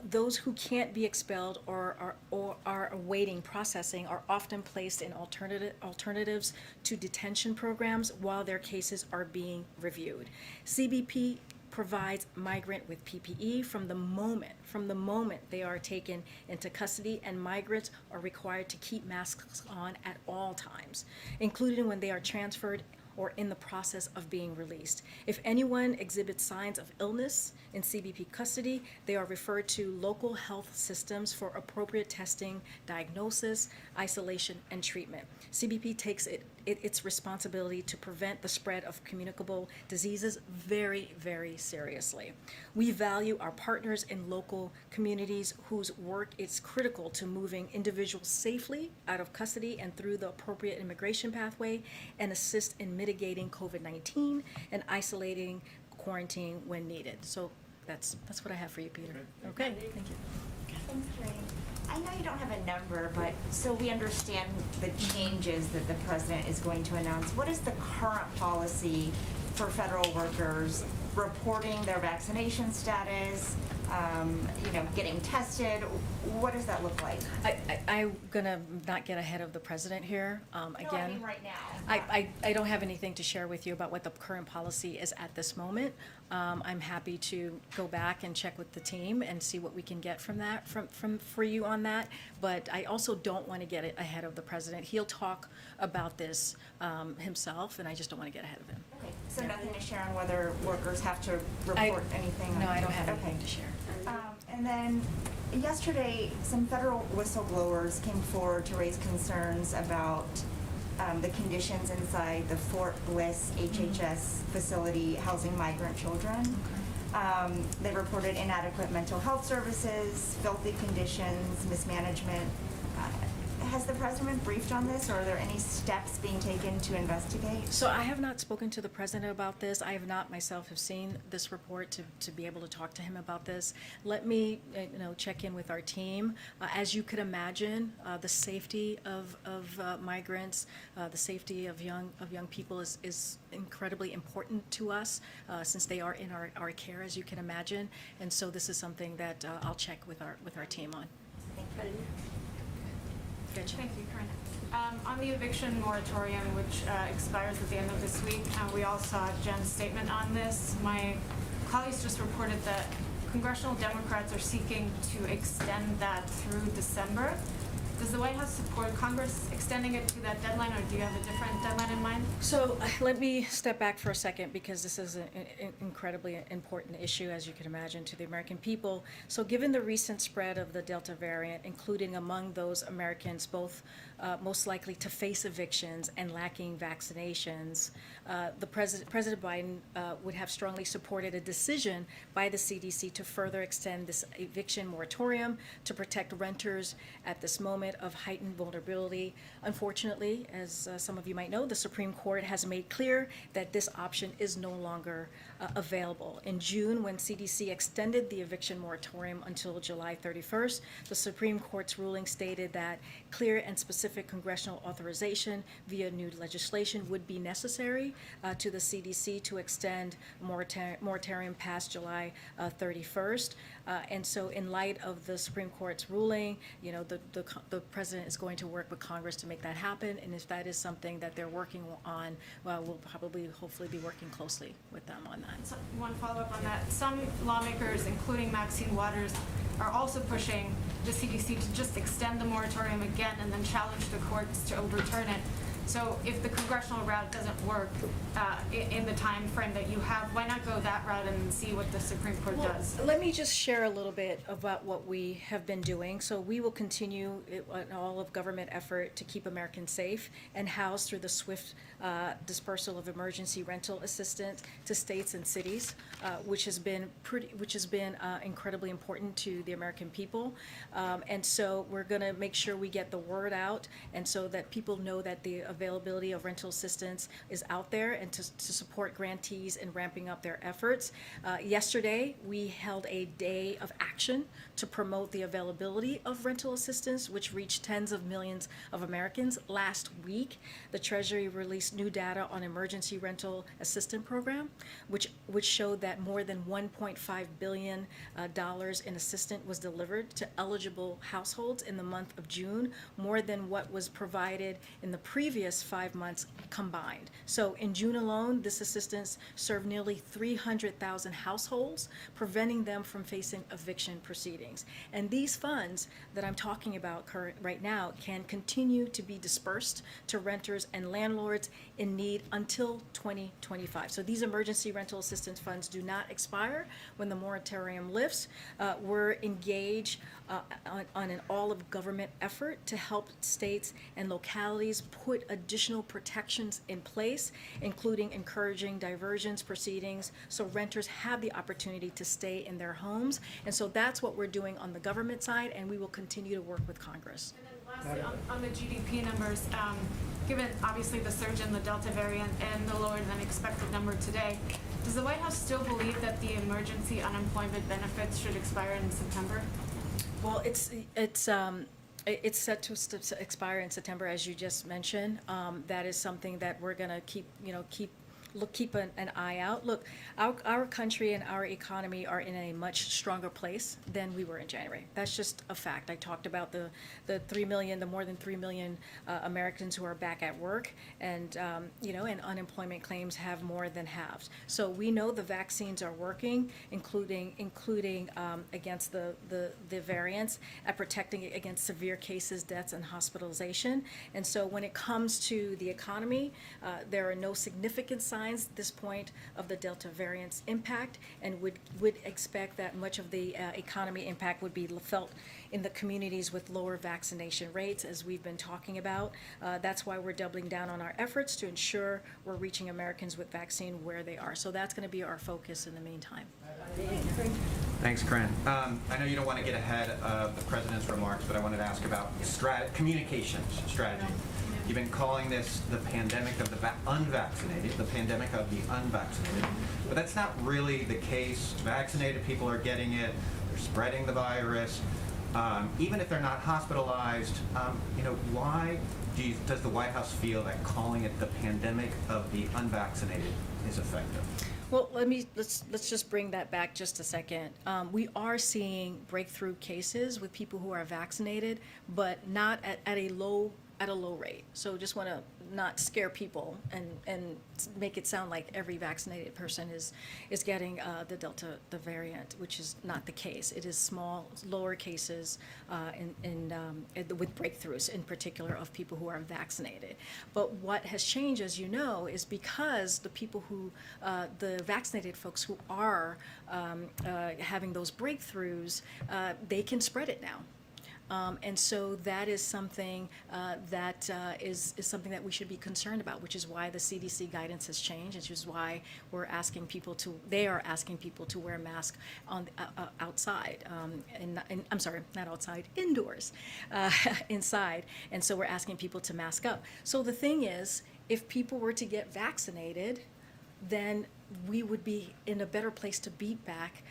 Those who can't be expelled or are awaiting processing are often placed in alternatives to detention programs while their cases are being reviewed. CBP provides migrant with PPE from the moment they are taken into custody, and migrants are required to keep masks on at all times, including when they are transferred or in the process of being released. If anyone exhibits signs of illness in CBP custody, they are referred to local health systems for appropriate testing, diagnosis, isolation, and treatment. CBP takes its responsibility to prevent the spread of communicable diseases very, very seriously. We value our partners in local communities whose work is critical to moving individuals safely out of custody and through the appropriate immigration pathway, and assist in mitigating COVID-19 and isolating quarantine when needed. So that's what I have for you, Peter. Okay, thank you. Thanks, Karine. I know you don't have a number, but so we understand the changes that the president is going to announce. What is the current policy for federal workers reporting their vaccination status, getting tested? What does that look like? I'm gonna not get ahead of the president here. Again, No, I mean right now. I don't have anything to share with you about what the current policy is at this moment. I'm happy to go back and check with the team and see what we can get from that, for you on that. But I also don't want to get ahead of the president. He'll talk about this himself, and I just don't want to get ahead of him. Okay, so nothing to share on whether workers have to report anything? No, I don't have anything to share. And then yesterday, some federal whistleblowers came forward to raise concerns about the conditions inside the Fort Bliss HHS facility housing migrant children. They reported inadequate mental health services, filthy conditions, mismanagement. Has the president briefed on this, or are there any steps being taken to investigate? So I have not spoken to the president about this. I have not myself have seen this report to be able to talk to him about this. Let me, check in with our team. As you could imagine, the safety of migrants, the safety of young people is incredibly important to us, since they are in our care, as you can imagine. And so this is something that I'll check with our team on. Thank you. Thank you, Karine. On the eviction moratorium, which expires at the end of this week, we all saw Jen's statement on this. My colleagues just reported that congressional Democrats are seeking to extend that through December. Does the White House support Congress extending it to that deadline, or do you have a different deadline in mind? So let me step back for a second, because this is an incredibly important issue, as you can imagine, to the American people. So given the recent spread of the Delta variant, including among those Americans both most likely to face evictions and lacking vaccinations, President Biden would have strongly supported a decision by the CDC to further extend this eviction moratorium to protect renters at this moment of heightened vulnerability. Unfortunately, as some of you might know, the Supreme Court has made clear that this option is no longer available. In June, when CDC extended the eviction moratorium until July 31st, the Supreme Court's ruling stated that clear and specific congressional authorization via new legislation would be necessary to the CDC to extend moratorium past July 31st. And so in light of the Supreme Court's ruling, the president is going to work with Congress to make that happen. And if that is something that they're working on, well, we'll probably, hopefully, be working closely with them on that. So, one follow-up on that. Some lawmakers, including Maxine Waters, are also pushing the CDC to just extend the moratorium again and then challenge the courts to overturn it. So if the congressional route doesn't work in the time frame that you have, why not go that route and see what the Supreme Court does? Let me just share a little bit about what we have been doing. So we will continue an all of government effort to keep Americans safe and housed through the swift dispersal of emergency rental assistance to states and cities, which has been incredibly important to the American people. And so we're going to make sure we get the word out, and so that people know that the availability of rental assistance is out there, and to support grantees in ramping up their efforts. Yesterday, we held a day of action to promote the availability of rental assistance, which reached tens of millions of Americans. Last week, the Treasury released new data on emergency rental assistance program, which showed that more than $1.5 billion in assistance was delivered to eligible households in the month of June, more than what was provided in the previous 5 months combined. So in June alone, this assistance served nearly 300,000 households, preventing them from facing eviction proceedings. And these funds that I'm talking about right now can continue to be dispersed to renters and landlords in need until 2025. So these emergency rental assistance funds do not expire when the moratorium lifts. We're engaged on an all-of-government effort to help states and localities put additional protections in place, including encouraging diversions proceedings so renters have the opportunity to stay in their homes. And so that's what we're doing on the government side, and we will continue to work with Congress. And then lastly, on the GDP numbers, given obviously the surge in the Delta variant and the lower than expected number today, does the White House still believe that the emergency unemployment benefits should expire in September? Well, it's set to expire in September, as you just mentioned. That is something that we're going to keep an eye out. Look, our country and our economy are in a much stronger place than we were in January. That's just a fact. I talked about the more than 3 million Americans who are back at work, and and unemployment claims have more than halved. So we know the vaccines are working, including against the variants, at protecting against severe cases, deaths, and hospitalization. And so when it comes to the economy, there are no significant signs at this point of the Delta variant's impact, and would expect that much of the economy impact would be felt in the communities with lower vaccination rates, as we've been talking about. That's why we're doubling down on our efforts to ensure we're reaching Americans with vaccine where they are. So that's going to be our focus in the meantime. Thanks, Karine. I know you don't want to get ahead of the president's remarks, but I wanted to ask about communications strategy. You've been calling this the pandemic of the unvaccinated, the pandemic of the unvaccinated, but that's not really the case. Vaccinated people are getting it, they're spreading the virus. Even if they're not hospitalized, why does the White House feel that calling it the pandemic of the unvaccinated is effective? Well, let's just bring that back just a second. We are seeing breakthrough cases with people who are vaccinated, but not at a low rate. So just want to not scare people and make it sound like every vaccinated person is getting the variant, which is not the case. It is small, lower cases with breakthroughs in particular of people who are vaccinated. But what has changed, as you know, is because the people who, the vaccinated folks who are having those breakthroughs, they can spread it now. And so that is something that is something that we should be concerned about, which is why the CDC guidance has changed, which is why they are asking people to wear a mask outside, I'm sorry, not outside, indoors, inside. And so we're asking people to mask up. So the thing is, if people were to get vaccinated, then we would be in a better place to beat back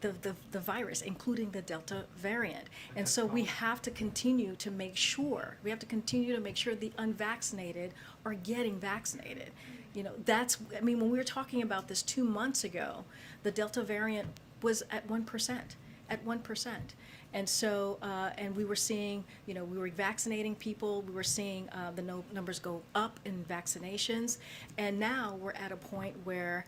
the virus, including the Delta variant. And so we have to continue to make sure, the unvaccinated are getting vaccinated. When we were talking about this 2 months ago, the Delta variant was at 1%. And so, and we were seeing, we were vaccinating people, we were seeing the numbers go up in vaccinations, and now we're at a point where,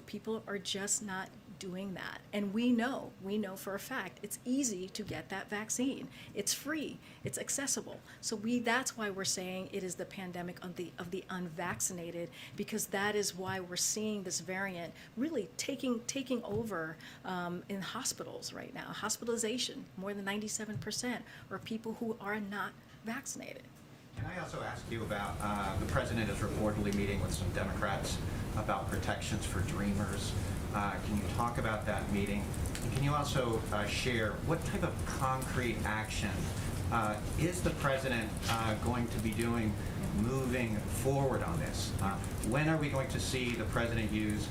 people are just not doing that. And we know for a fact, it's easy to get that vaccine. It's free, it's accessible. So that's why we're saying it is the pandemic of the unvaccinated, because that is why we're seeing this variant really taking over in hospitals right now. Hospitalization, more than 97% are people who are not vaccinated. Can I also ask you about, the president is reportedly meeting with some Democrats about protections for dreamers. Can you talk about that meeting? And can you also share what type of concrete action is the president going to be doing moving forward on this? When are we going to see the president use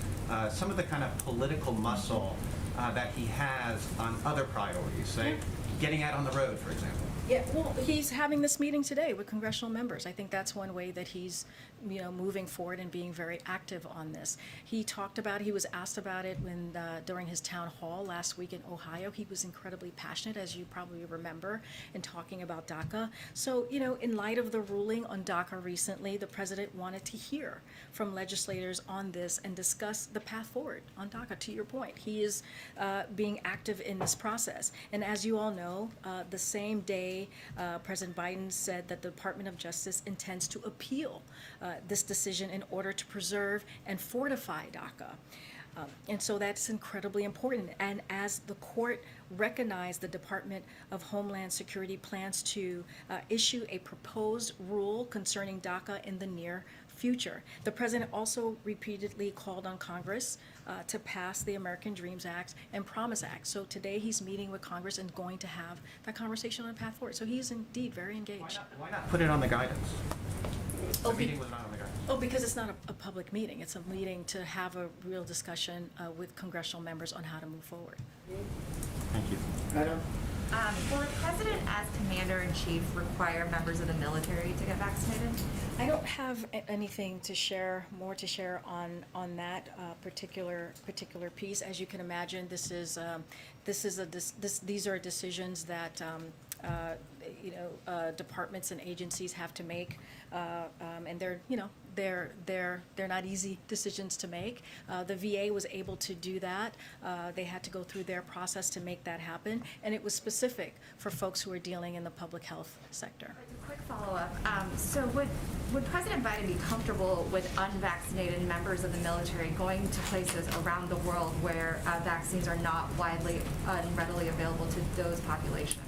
some of the kind of political muscle that he has on other priorities, say getting out on the road, for example? Yeah, well, he's having this meeting today with congressional members. I think that's one way that he's, moving forward and being very active on this. He was asked about it during his town hall last week in Ohio. He was incredibly passionate, as you probably remember, in talking about DACA. So, in light of the ruling on DACA recently, the president wanted to hear from legislators on this and discuss the path forward on DACA. To your point, he is being active in this process. And as you all know, the same day President Biden said that the Department of Justice intends to appeal this decision in order to preserve and fortify DACA. And so that's incredibly important. And as the court recognized, the Department of Homeland Security plans to issue a proposed rule concerning DACA in the near future. The president also repeatedly called on Congress to pass the American Dreams Act and Promise Act. So today he's meeting with Congress and going to have that conversation on the path forward. So he's indeed very engaged. Why not put it on the guidance? The meeting was not on the guidance. Oh, because it's not a public meeting. It's a meeting to have a real discussion with congressional members on how to move forward. Thank you. Will the president, as commander-in-chief, require members of the military to get vaccinated? I don't have anything to share, more to share on that particular piece. As you can imagine, these are decisions that departments and agencies have to make, and they're not easy decisions to make. The VA was able to do that. They had to go through their process to make that happen, and it was specific for folks who are dealing in the public health sector. A quick follow-up. So would President Biden be comfortable with unvaccinated members of the military going to places around the world where vaccines are not widely and readily available to those populations?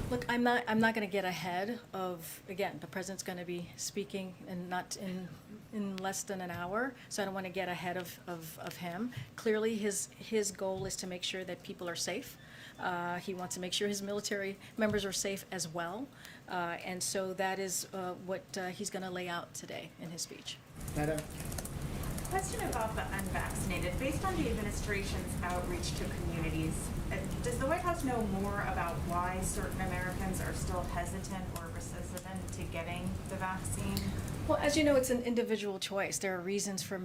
Look, I'm not going to get ahead of, again, the president's going to be speaking and not in in less than an hour, so I don't want to get ahead of him. Clearly, his goal is to make sure that people are safe. He wants to make sure his military members are safe as well. And so that is what he's going to lay out today in his speech. Question about the unvaccinated. Based on the administration's outreach to communities, does the White House know more about why certain Americans are still hesitant or resistant to getting the vaccine? Well, as you know, it's an individual choice. There are reasons for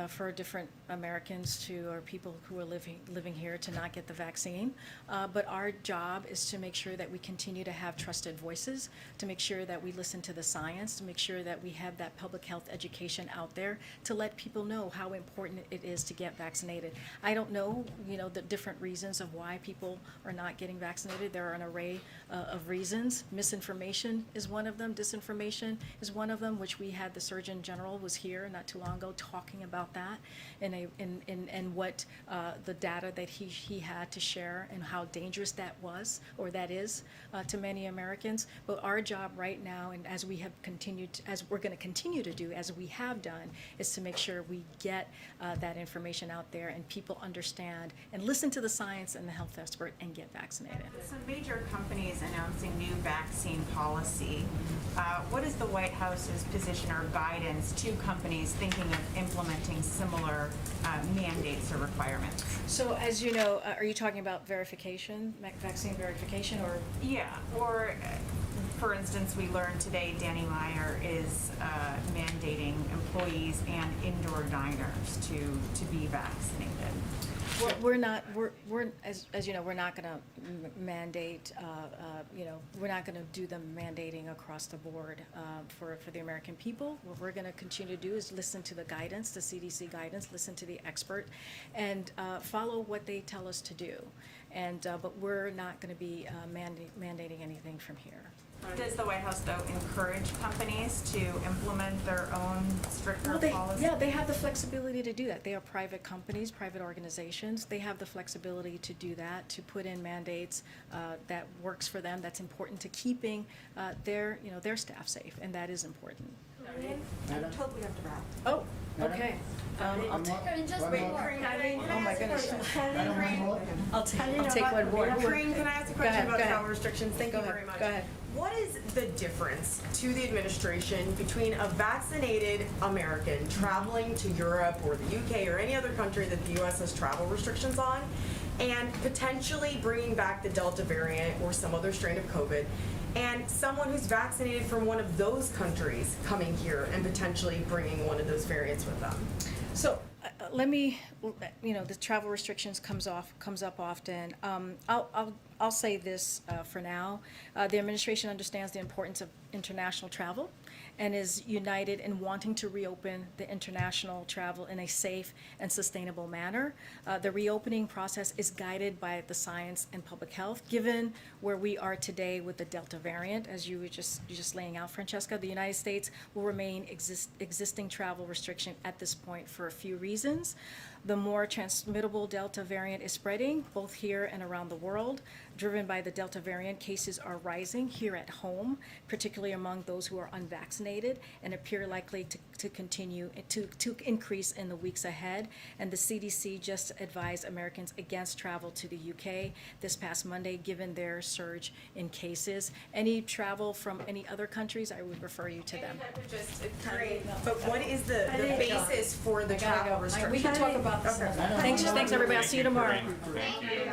for different Americans or people who are living here to not get the vaccine. But our job is to make sure that we continue to have trusted voices, to make sure that we listen to the science, to make sure that we have that public health education out there to let people know how important it is to get vaccinated. I don't know, the different reasons of why people are not getting vaccinated. There are an array of reasons. Misinformation is one of them. Disinformation is one of them, which we had the Surgeon General was here not too long ago talking about that and what the data that he had to share and how dangerous that was or that is to many Americans. But our job right now, and as we have continued, as we're going to continue to do, as we have done, is to make sure we get that information out there and people understand and listen to the science and the health expert and get vaccinated. Some major companies announcing new vaccine policy. What is the White House's position or guidance to companies thinking of implementing similar mandates or requirements? So as you know, are you talking about verification, vaccine verification, or? Yeah, or for instance, we learned today Danny Meyer is mandating employees and indoor diners to be vaccinated. Well, we're as you know, we're not going to mandate, we're not going to do the mandating across the board for the American people. What we're going to continue to do is listen to the guidance, the CDC guidance, listen to the expert, and follow what they tell us to do. And but we're not going to be mandating anything from here. Does the White House, though, encourage companies to implement their own stricter policies? Yeah, they have the flexibility to do that. They are private companies, private organizations. They have the flexibility to do that, to put in mandates that works for them, that's important to keeping their staff safe, and that is important. I'm told we have to wrap. Oh, okay. Oh my goodness. I'll take one more. Karine, can I ask a question about travel restrictions? Thank you Go very ahead. much. Go ahead. What is the difference to the administration between a vaccinated American traveling to Europe or the UK or any other country that the US has travel restrictions on and potentially bringing back the Delta variant or some other strain of COVID, and someone who's vaccinated from one of those countries coming here and potentially bringing one of those variants with them? So let me, the travel restrictions comes up often. I'll say this for now. The administration understands the importance of international travel and is united in wanting to reopen the international travel in a safe and sustainable manner. The reopening process is guided by the science and public health. Given where we are today with the Delta variant, as you were just laying out, Francesca, the United States will remain existing travel restriction at this point for a few reasons. The more transmittable Delta variant is spreading, both here and around the world. Driven by the Delta variant, cases are rising here at home, particularly among those who are unvaccinated, and appear likely to continue to increase in the weeks ahead. And the CDC just advised Americans against travel to the UK this past Monday, given their surge in cases. Any travel from any other countries, I would refer you to them. But what is the basis for the travel restriction? We can talk about this. Thanks, everybody. I'll see you tomorrow. Thank you.